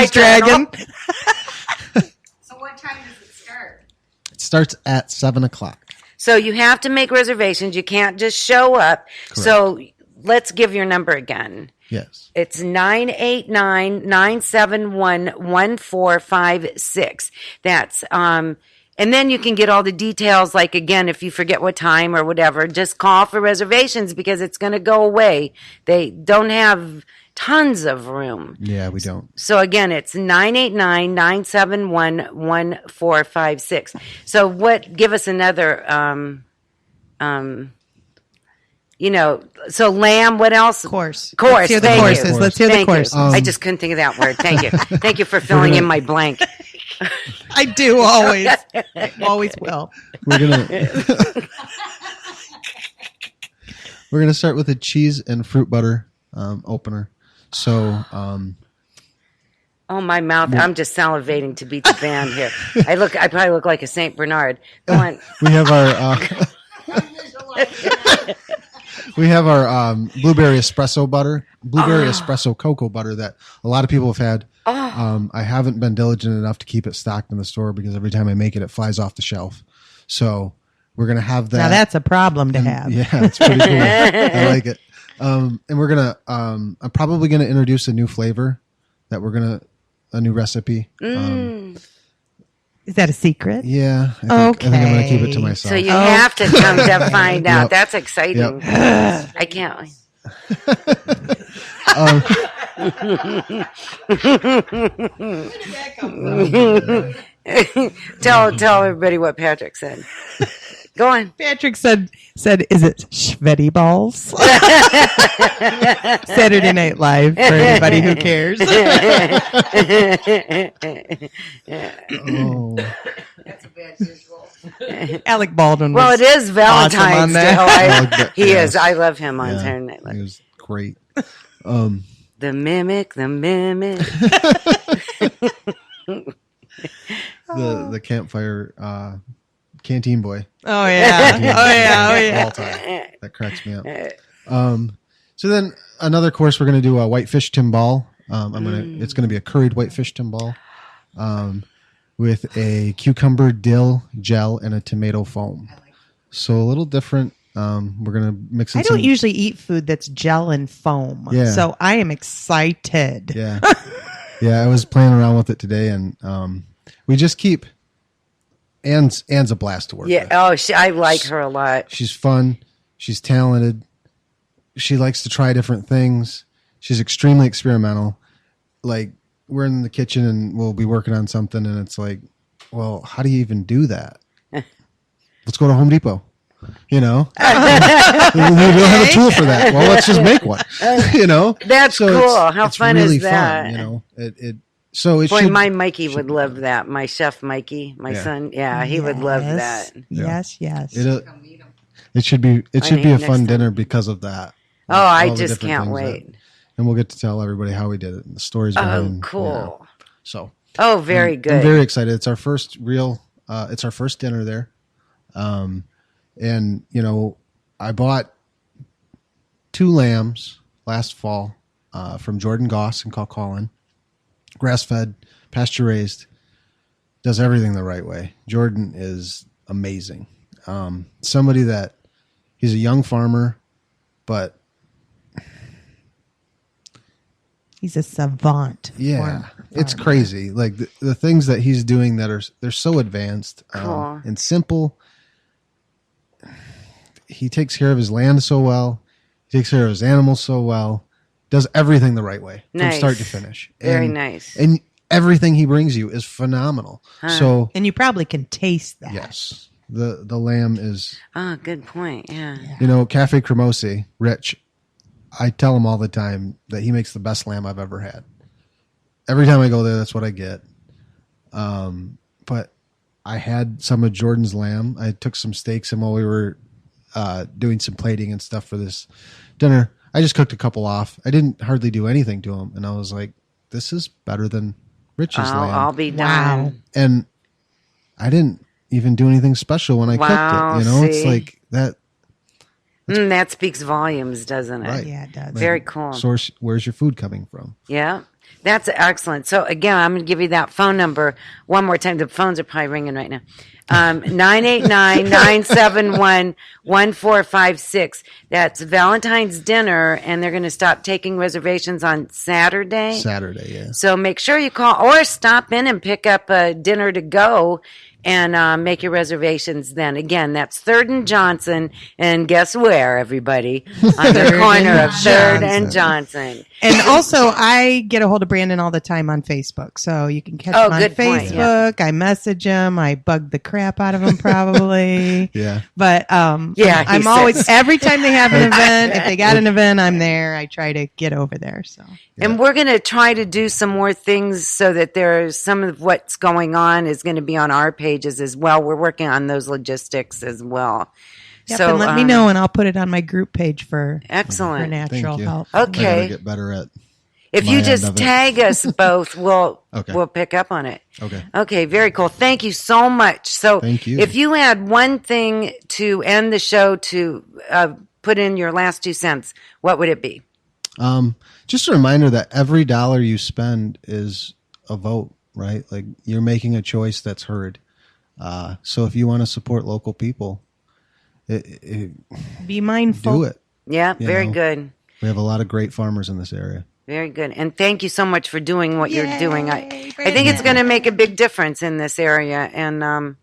Space Dragon. So what time does it start? It starts at 7:00. So you have to make reservations. You can't just show up. Correct. So let's give your number again. Yes. It's 989-971-1456. That's, and then you can get all the details, like, again, if you forget what time or whatever, just call for reservations because it's going to go away. They don't have tons of room. Yeah, we don't. So, again, it's 989-971-1456. So give us another, so lamb, what else? Course. Course. Let's hear the Thank courses. you. Let's hear the Thank you. courses. I just couldn't think of that word. Thank you. Thank you for filling in my blank. I do always. Always will. We're gonna start with a cheese and fruit butter opener. So Oh, my mouth. I'm just salivating to beat the band here. I probably look like a St. Bernard. Go on. we have our blueberry espresso cocoa butter that a lot of people have had. I haven't been diligent enough to keep it stocked in the store because every time I make it, it flies off the shelf. So we're going to have that. Now that's a problem to have. Yeah, it's pretty cool. I like it. And we're going to, I'm probably going to introduce a new flavor a new recipe. Is that a secret? Yeah. I think I'm going to keep it to myself. So you have to come to find out. Yep. That's exciting. Yep. I can't wait. Tell everybody what Patrick said. Go on. Patrick said, is it Schvetty balls? Saturday Night Live for anybody who cares. Oh. That's a bad visual. Alec Baldwin. Well, it is Valentine's Day. He Yes. is. I love him on Yeah, Saturday Night Live. He was great. The mimic. The campfire canteen boy. Oh yeah. All time. That cracks me up. So then another course we're going to do a whitefish timbal. It's going to be a curried whitefish timbal with a cucumber dill gel and a tomato foam. So a little different. We're going to mix in I don't usually eat food that's gel and foam. Yeah. So I am excited. Yeah. Yeah, I was playing around with it today, and we just keep. Anne's a blast to work with. Yeah. Oh, I like her a lot. She's fun. She's talented. She likes to try different things. She's extremely experimental. Like, we're in the kitchen and we'll be working on something, and it's like, well, how do you even do that? Let's go to Home Depot. We don't have a tool for that. Well, let's just make one. That's so cool. How it's fun really is that? Fun, My Mikey would love that. My chef Mikey, my son. Yeah, he would love that. Yes. It should be a next fun time. dinner because of that. Oh, All I the just different can't things wait. and we'll get to tell everybody how we did it and the stories behind. Oh, cool. So. Oh, very good. I'm very excited. It's our first it's our first dinner there. And I bought 2 lambs last fall from Jordan Goss in Colquhoun. Grass-fed, pasture-raised, does everything the right way. Jordan is amazing. Somebody that he's a young farmer, but he's a savant. Yeah, it's crazy. Like the things that he's doing they're so advanced Cool. and simple. He takes care of his land so well. He takes care of his animals so well. Does everything the right way from start to finish. Very nice. And everything he brings you is phenomenal. So, and you probably can taste that. yes, the lamb is. Oh, good point. Yeah. Cafe Cremosi, Rich. I tell him all the time that he makes the best lamb I've ever had. Every time I go there, that's what I get. But I had some of Jordan's lamb. I took some steaks, and while we were doing some plating and stuff for this dinner, I just cooked a couple off. I didn't hardly do anything to them, and I was like, "This is better than Rich's lamb." I'll be Wow. done. And I didn't even do anything special when I cooked it. It's see? like that. That speaks volumes, doesn't it? Right. Yeah, it does. Very cool. Source. Where's your food coming from? Yeah. That's excellent. So again, I'm going to give you that phone number one more time. The phones are probably ringing right now. 989-971-1456. That's Valentine's dinner, and they're going to stop taking reservations on Saturday. Saturday, yeah. So make sure you call or stop in and pick up a dinner to go and make your reservations then. Again, that's 3rd and Johnson. And guess where, everybody? On the corner of 3rd and Johnson. And also, I get a hold of Brandon all the time on Facebook. So you can catch him on good point, Facebook. I message him. I bug the crap out of him probably. Yeah. But Yeah, he I'm always, says. every time they have an event, if they got an event, I'm there. I try to get over there. So. And we're going to try to do some more things so that there's some of what's going on is going to be on our pages as well. We're working on those logistics as well. Yep, So and let me know, and I'll put it on my group page for excellent. natural Thank you. health. I gotta Okay. get better at. If my you end just of it. tag us both, we'll Okay. pick up on it. Okay. Okay, very cool. Thank you so much. So Thank you. if you had one thing to end the show to put in your last 2 cents, what would it be? Just a reminder that every dollar you spend is a vote, right? Like you're making a choice that's heard. So if you want to support local people, Be mindful. do it. Yeah, You very know. good. We have a lot of great farmers in this area. Very good. And thank you so much for doing what you're doing. I think it's Brandon. going to make a big difference in this area. And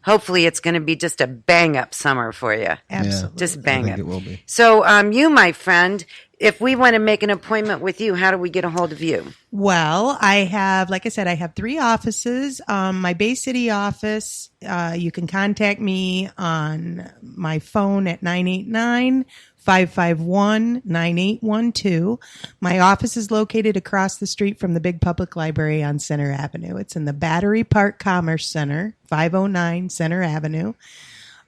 hopefully it's going to be just a bang up summer for you. Absolutely. Just I bang think up. it will be. So you, my friend, if we want to make an appointment with you, how do we get a hold of you? Well, I have, like I said, I have 3 offices. My Bay City office, you can contact me on my phone at 989-551-9812. My office is located across the street from the big public library on Center Avenue. It's in the Battery Park Commerce Center, 509 Center Avenue.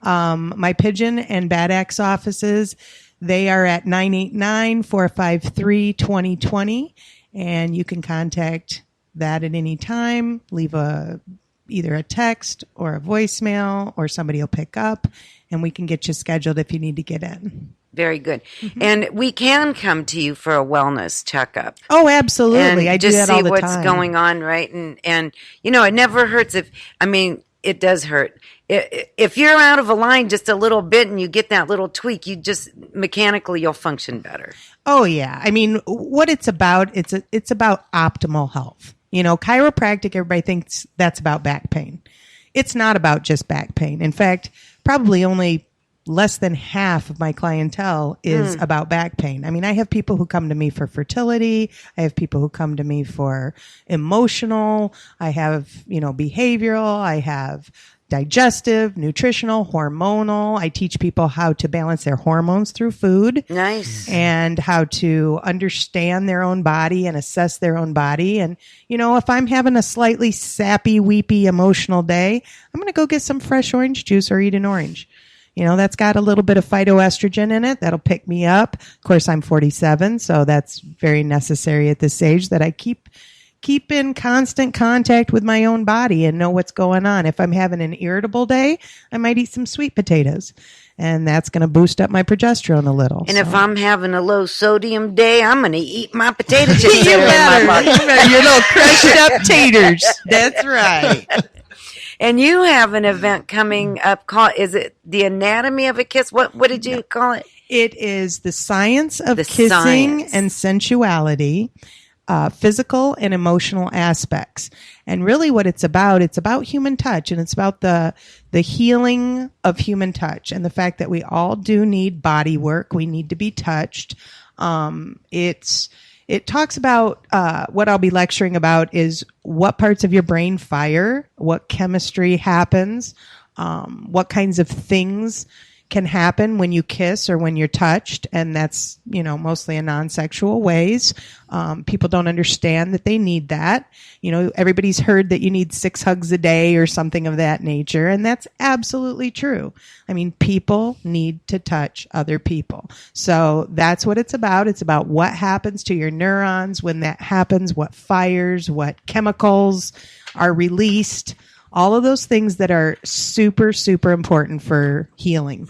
My Pigeon and Bad Axe offices, they are at 989-453-2020. And you can contact that at any time, leave either a text or a voicemail, or somebody will pick up, and we can get you scheduled if you need to get in. Very good. And we can come to you for a wellness checkup. Oh, absolutely. And I do just that see all the what's time. going on, right? And you know, it never hurts it does hurt. If you're out of a line just a little bit and you get that little tweak, you just mechanically you'll function better. Oh yeah. I mean, what it's about, it's about optimal health. You know, chiropractic, everybody thinks that's about back pain. It's not about just back pain. In fact, probably only less than half of my clientele is about back pain. I mean, I have people who come to me for fertility. I have people who come to me for emotional. I have, behavioral. I have digestive, nutritional, hormonal. I teach people how to balance their hormones through food. Nice. And how to understand their own body and assess their own body. And, if I'm having a slightly sappy, weepy, emotional day, I'm going to go get some fresh orange juice or eat an orange. That's got a little bit of phytoestrogen in it. That'll pick me up. Of course, I'm 47, so that's very necessary at this age that I keep in constant contact with my own body and know what's going on. If I'm having an irritable day, I might eat some sweet potatoes, and that's going to boost up my progesterone a little. And if I'm having a low sodium day, I'm going to eat my potato chips. you that are in my better, pocket. you better, your little crushed up taters. That's right. And you have an event coming up called, is it The Anatomy of a Kiss? What did you call it? It is the science of The kissing science. and sensuality, physical and emotional aspects. And really what it's about human touch, and it's about the healing of human touch and the fact that we all do need body work. We need to be touched. It talks about, what I'll be lecturing about is what parts of your brain fire, what chemistry happens, what kinds of things can happen when you kiss or when you're touched. And that's, mostly in non-sexual ways. People don't understand that they need that. Everybody's heard that you need 6 hugs a day or something of that nature. And that's absolutely true. I mean, people need to touch other people. So that's what it's about. It's about what happens to your neurons when that happens, what fires, what chemicals are released. All of those things that are super, super important for healing.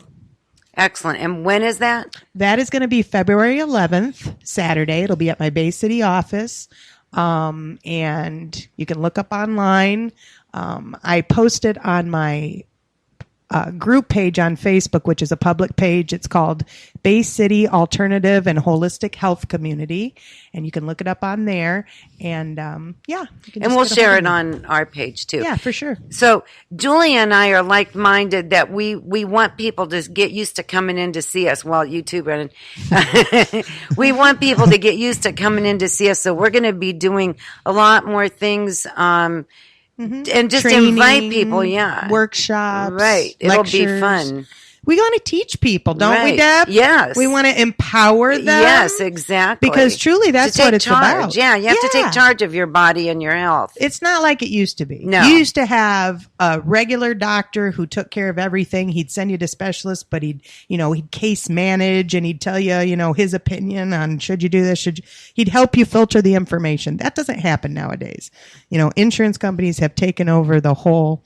Excellent. And when is that? That is going to be February 11th, Saturday. It'll be at my Bay City office. And you can look up online. I posted on my group page on Facebook, which is a public page. It's called Bay City Alternative and Holistic Health Community, and you can look it up on there. And you can And just we'll get a share hold it of me. on our page too. Yeah, for sure. So Julia and I are like-minded that we want people to get used to coming in to see us. Well, you too, Brennan. We want people to get used to coming in to see us. So we're going to be doing a lot more things, and just invite people. Yeah, Workshops. right. It'll be lectures. fun. We want to teach people, don't we, Right. Deb? Yes. We want to empower them. Yes, exactly. Because truly that's to take what it's charge. about. Yeah, you have to Yeah. take charge of your body and your health. It's not like it used to be. No. You used to have a regular doctor who took care of everything. He'd send you to specialists, but he'd case manage and he'd tell you, his opinion on should you do this, he'd help you filter the information. That doesn't happen nowadays. Insurance companies have taken over the whole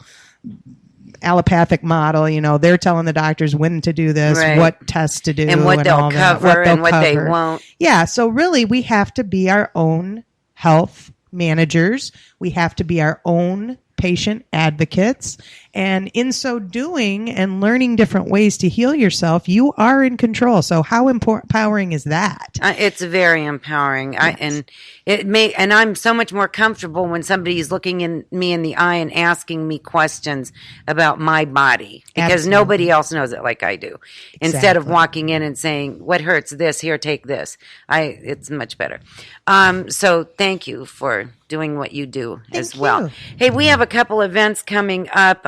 allopathic model. They're telling the doctors when to do this, Right. what tests to do, And what they'll all that, cover and what they cover. won't. Yeah, so really we have to be our own health managers. We have to be our own patient advocates. And in so doing and learning different ways to heal yourself, you are in control. So how empowering is that? It's very empowering. And I'm so much more comfortable when somebody is looking in me in the eye and asking me questions about my body, because Absolutely. nobody else knows it like I do. Instead of Exactly. walking in and saying, "What hurts? This here, take this." It's much better. So thank you for doing what you do as Thank well. you. Hey, we have a couple events coming up.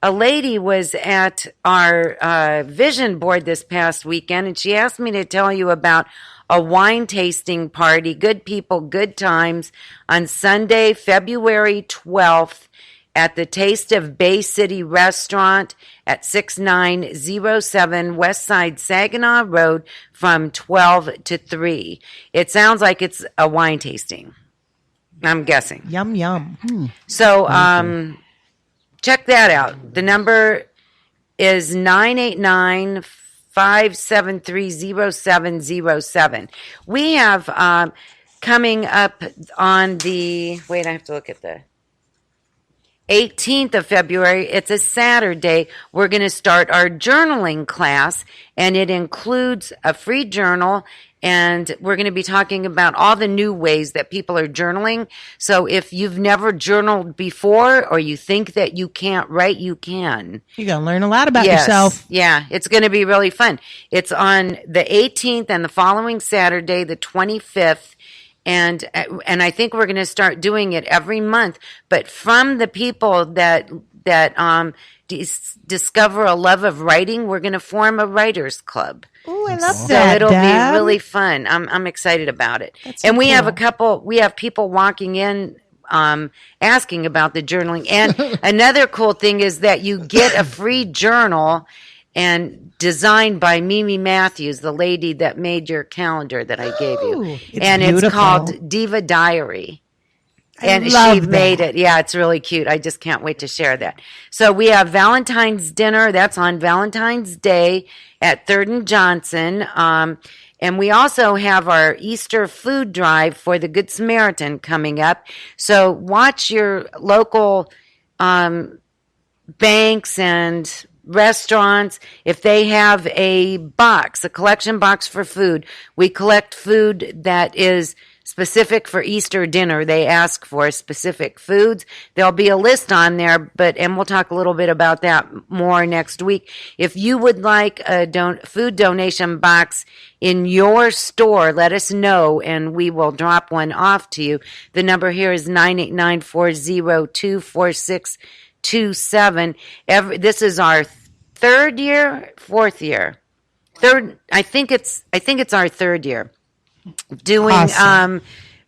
A lady was at our vision board this past weekend, and she asked me to tell you about a wine tasting party, good people, good times, on Sunday, February 12th at the Taste of Bay City Restaurant at 6907 West Side Saginaw Road from 12 to 3. It sounds like it's a wine tasting, I'm guessing. Yum, yum. So check that out. The number is 989-573-0707. We have coming up on the, wait, I have to look at the 18th of February. It's a Saturday. We're going to start our journaling class, and it includes a free journal. And we're going to be talking about all the new ways that people are journaling. So if you've never journaled before, or you think that you can't write, you can. You're going to learn a lot about Yes. yourself. Yeah, it's going to be really fun. It's on the 18th and the following Saturday, the 25th. And I think we're going to start doing it every month. But from the people that discover a love of writing, we're going to form a writers club. Oh, I love So that. it'll Deb. be really fun. I'm excited about it. That's so And we have cool. we have people walking in asking about the journaling. And another cool thing is that you get a free journal and designed by Mimi Matthews, the lady that made your calendar that I gave you. Ooh, it's and it's beautiful. called Diva Diary. And love she made that. it. Yeah, it's really cute. I just can't wait to share that. So we have Valentine's dinner. That's on Valentine's Day at 3rd and Johnson. And we also have our Easter food drive for the Good Samaritan coming up. So watch your local banks and restaurants. If they have a collection box for food, we collect food that is specific for Easter dinner. They ask for specific foods. There'll be a list on there, and we'll talk a little bit about that more next week. If you would like a food donation box in your store, let us know, and we will drop one off to you. The number here is 989-402-4627. This is our fourth year. I think it's our third year doing. Awesome.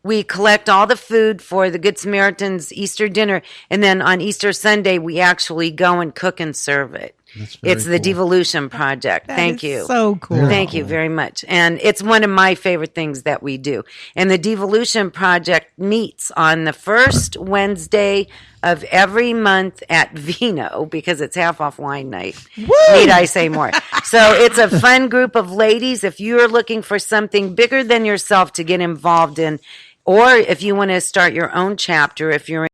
We collect all the food for the Good Samaritan's Easter dinner, and then on Easter Sunday we actually go and cook and serve it. It's the Devolution Project. That Thank is you. so cool. Very Thank you very much. And it's one of my favorite things that we do. And the Devolution Project meets on the first Wednesday of every month at Vino, because it's half off wine night. Need I say more? So it's a fun group of ladies. If you're looking for something bigger than yourself to get involved in, Or if you want to start your own chapter, if you're